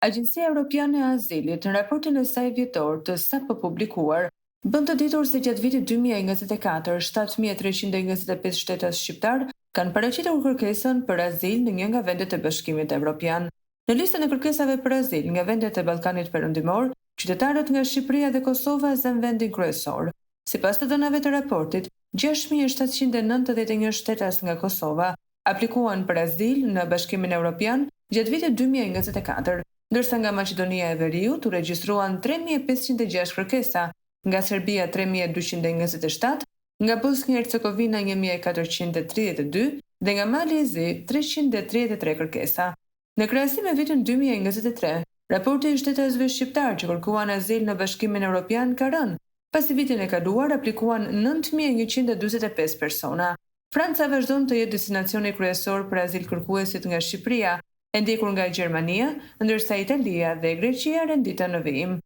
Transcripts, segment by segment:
Agjencia Europiane e Azilit, në raportin e saj vjetor të sapo publikuar, bën të ditur se gjatë vitit 2024, 7.325 shtetas shqiptar kanë paraqitur kërkesën për azil në një nga vendet e Bashkimit Evropian. Në listën e kërkesave për azil nga vendet e Ballkanit Perëndimor, qytetarët nga Shqipëria dhe Kosova zën vendin kryesor. Sipas të dhënave të raportit, 6.791 shtetas nga Kosova aplikuan për azil në Bashkimin Evropian gjatë vitit 2024, ndërsa nga Maqedonia e Veriut u regjistruan 3.506 kërkesa, nga Serbia 3.227, nga Bosnia e Hercegovina 1.432 dhe nga Mali e Zi 333 kërkesa. Në krahasim me vitin 2023, raporti i shtetasve shqiptar që kërkuan azil në Bashkimin Evropian ka rënë, pasi vitin e kaluar aplikuan 9.145 persona. Franca vazhdon të jetë destinacioni kryesor për azil kërkuesit nga Shqipëria, e ndjekur nga Gjermania, ndërsa Italia dhe Greqia renditen në vijim.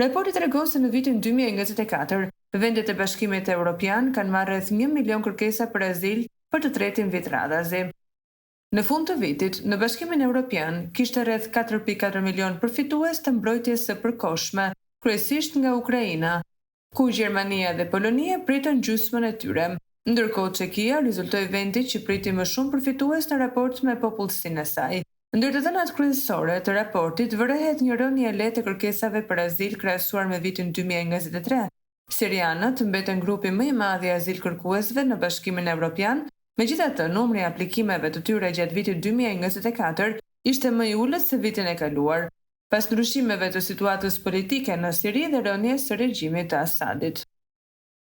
Raporti tregon se në vitin 2024, vendet e Bashkimit Evropian kanë marrë rreth 1 milion kërkesa për azil për të tretin vit radhazi. Në fund të vitit, në Bashkimin Evropian kishte rreth 4.4 milion përfitues të mbrojtjes së përkohshme, kryesisht nga Ukraina, ku Gjermania dhe Polonia pritën gjysmën e tyre. Ndërkohë Çekia rezultoi vendi që priti më shumë përfitues në raport me popullsinë e saj. Ndër të dhënat kryesore të raportit vërehet një rënje e lehtë e kërkesave për azil krahasuar me vitin 2023. Sirianët mbeten grupi më i madh i azil kërkuesve në Bashkimin Evropian, megjithatë numri i aplikimeve të tyre gjatë vitit 2024 ishte më i ulët se vitin e kaluar, pas ndryshimeve të situatës politike në Siri dhe rënies së regjimit të Asadit.